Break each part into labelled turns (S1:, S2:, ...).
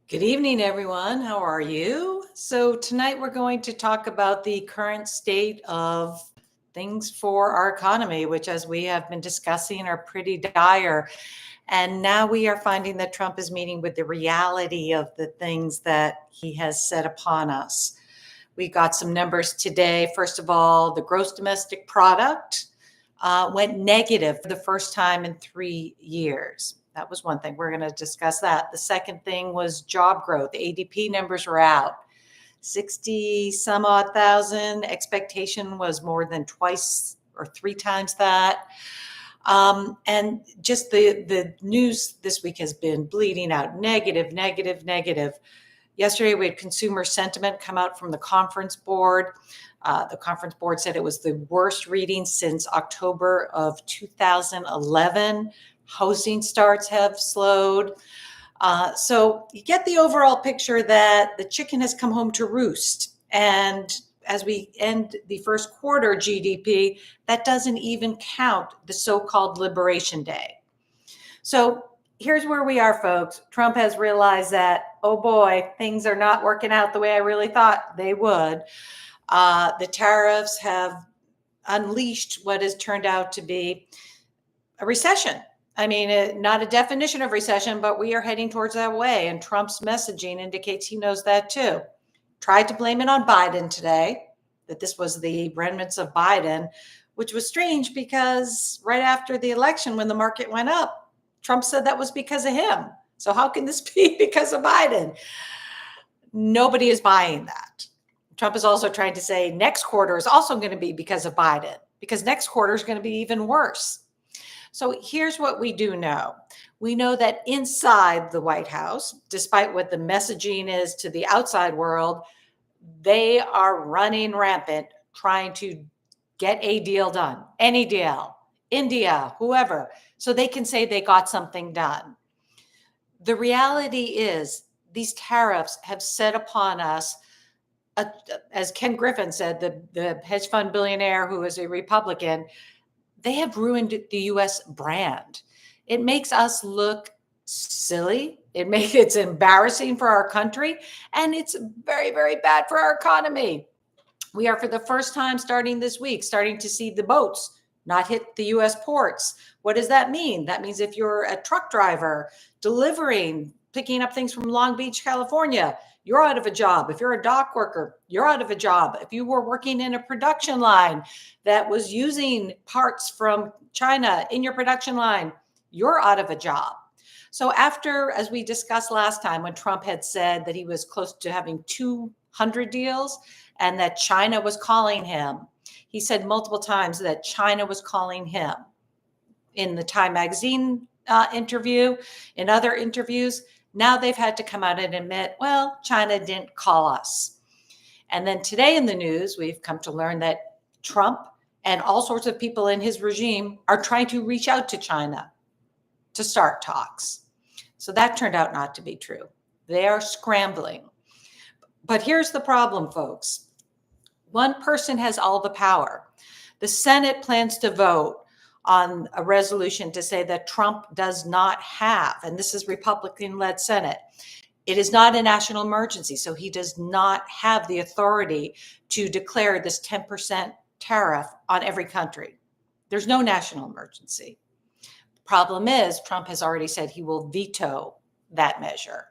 S1: Good evening, everyone. How are you? So tonight we're going to talk about the current state of things for our economy, which, as we have been discussing, are pretty dire. And now we are finding that Trump is meeting with the reality of the things that he has set upon us. We got some numbers today. First of all, the gross domestic product went negative for the first time in 3 years. That was one thing. We're going to discuss that. The second thing was job growth. The ADP numbers were out. 60 some odd thousand. Expectation was more than twice or three times that. And just the news this week has been bleeding out. Negative, negative, negative. Yesterday, we had consumer sentiment come out from the conference board. The conference board said it was the worst reading since October of 2011. Housing starts have slowed. So you get the overall picture that the chicken has come home to roost. And as we end the first quarter GDP, that doesn't even count the so-called Liberation Day. So here's where we are, folks. Trump has realized that, oh boy, things are not working out the way I really thought they would. The tariffs have unleashed what has turned out to be a recession. I mean, not a definition of recession, but we are heading towards that way. And Trump's messaging indicates he knows that too. Tried to blame it on Biden today, that this was the remnants of Biden, which was strange because right after the election, when the market went up, Trump said that was because of him. So how can this be because of Biden? Nobody is buying that. Trump is also trying to say next quarter is also going to be because of Biden, because next quarter is going to be even worse. So here's what we do know. We know that inside the White House, despite what the messaging is to the outside world, they are running rampant trying to get a deal done, any deal, India, whoever, so they can say they got something done. The reality is these tariffs have set upon us, as Ken Griffin said, the hedge fund billionaire who is a Republican, they have ruined the U.S. brand. It makes us look silly. It's embarrassing for our country, and it's very, very bad for our economy. We are, for the first time starting this week, starting to see the boats not hit the U.S. ports. What does that mean? That means if you're a truck driver delivering, picking up things from Long Beach, California, you're out of a job. If you're a dock worker, you're out of a job. If you were working in a production line that was using parts from China in your production line, you're out of a job. So after, as we discussed last time, when Trump had said that he was close to having 200 deals and that China was calling him, he said multiple times that China was calling him. In the Time magazine interview, in other interviews, now they've had to come out and admit, well, China didn't call us. And then today in the news, we've come to learn that Trump and all sorts of people in his regime are trying to reach out to China to start talks. So that turned out not to be true. They are scrambling. But here's the problem, folks. One person has all the power. The Senate plans to vote on a resolution to say that Trump does not have, and this is Republican-led Senate, it is not a national emergency, so he does not have the authority to declare this 10% tariff on every country. There's no national emergency. The problem is Trump has already said he will veto that measure.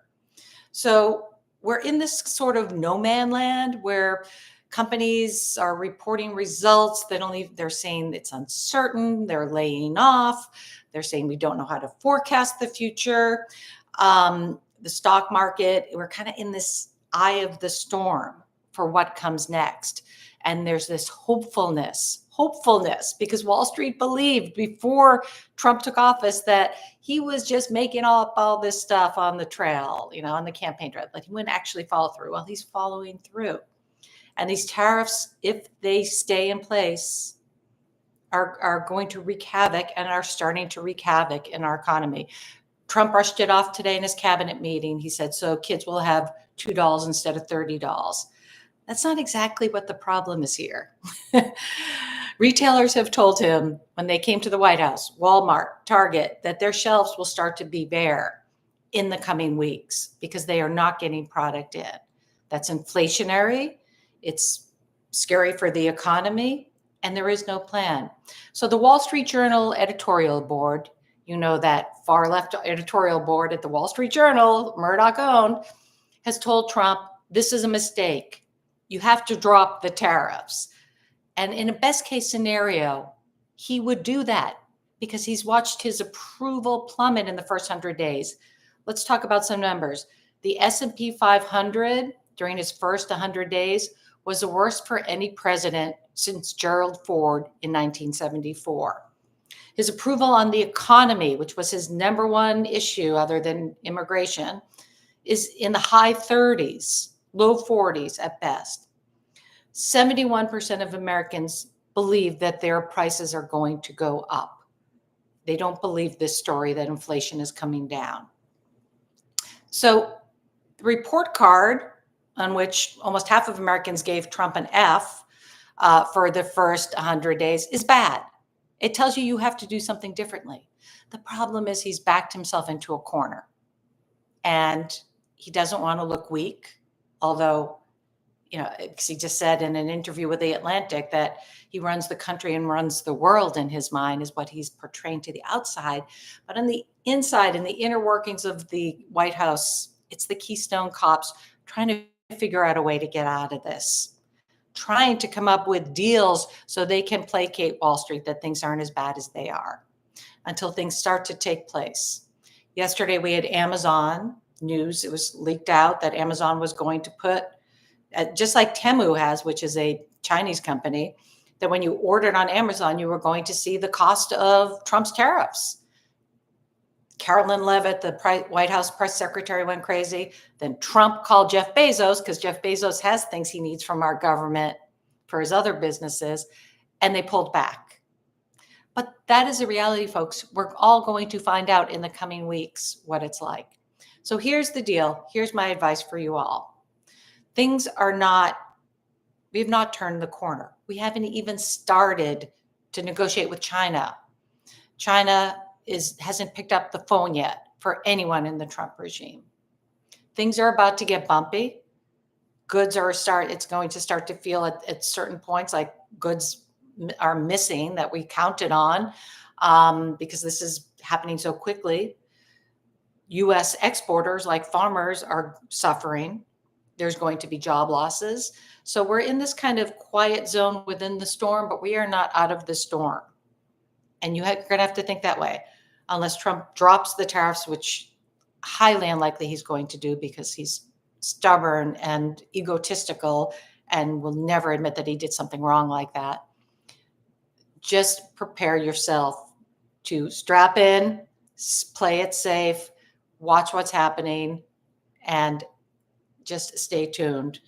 S1: So we're in this sort of no man land where companies are reporting results that they're saying it's uncertain, they're laying off, they're saying we don't know how to forecast the future. The stock market, we're kind of in this eye of the storm for what comes next. And there's this hopefulness, because Wall Street believed before Trump took office that he was just making up all this stuff on the trail, on the campaign trail, but he wouldn't actually follow through. Well, he's following through. And these tariffs, if they stay in place, are going to wreak havoc and are starting to wreak havoc in our economy. Trump brushed it off today in his cabinet meeting. He said, so kids will have $2 instead of $30. That's not exactly what the problem is here. Retailers have told him when they came to the White House, Walmart, Target, that their shelves will start to be bare in the coming weeks because they are not getting product in. That's inflationary. It's scary for the economy, and there is no plan. So the Wall Street Journal editorial board, that far left editorial board at the Wall Street Journal, Murdoch owned, has told Trump, this is a mistake. You have to drop the tariffs. And in a best case scenario, he would do that because he's watched his approval plummet in the first 100 days. Let's talk about some numbers. The S&P 500 during his first 100 days was the worst for any president since Gerald Ford in 1974. His approval on the economy, which was his number one issue other than immigration, is in the high 30s, low 40s at best. 71% of Americans believe that their prices are going to go up. They don't believe this story that inflation is coming down. So the report card on which almost half of Americans gave Trump an F for the first 100 days is bad. It tells you have to do something differently. The problem is he's backed himself into a corner and he doesn't want to look weak, although, because he just said in an interview with The Atlantic that he runs the country and runs the world in his mind is what he's portraying to the outside. But on the inside, in the inner workings of the White House, it's the Keystone cops trying to figure out a way to get out of this, trying to come up with deals so they can placate Wall Street that things aren't as bad as they are until things start to take place. Yesterday, we had Amazon news. It was leaked out that Amazon was going to put, just like Temu has, which is a Chinese company, that when you ordered on Amazon, you were going to see the cost of Trump's tariffs. Carolyn Leavitt, the White House press secretary, went crazy. Then Trump called Jeff Bezos because Jeff Bezos has things he needs from our government for his other businesses, and they pulled back. But that is a reality, folks. We're all going to find out in the coming weeks what it's like. So here's the deal. Here's my advice for you all. We have not turned the corner. We haven't even started to negotiate with China. China hasn't picked up the phone yet for anyone in the Trump regime. Things are about to get bumpy. It's going to start to feel at certain points like goods are missing that we counted on because this is happening so quickly. U.S. exporters like farmers are suffering. There's going to be job losses. So we're in this kind of quiet zone within the storm, but we are not out of the storm. And you're going to have to think that way. Unless Trump drops the tariffs, which highly unlikely he's going to do because he's stubborn and egotistical and will never admit that he did something wrong like that. Just prepare yourself to strap in, play it safe, watch what's happening, and just stay tuned.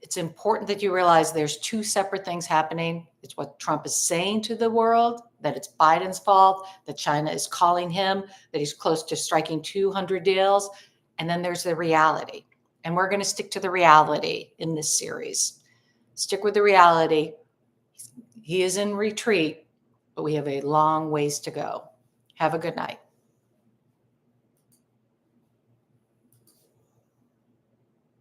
S1: It's important that you realize there's two separate things happening. It's what Trump is saying to the world, that it's Biden's fault, that China is calling him, that he's close to striking 200 deals. And then there's the reality. And we're going to stick to the reality in this series. Stick with the reality. He is in retreat, but we have a long ways to go. Have a good night.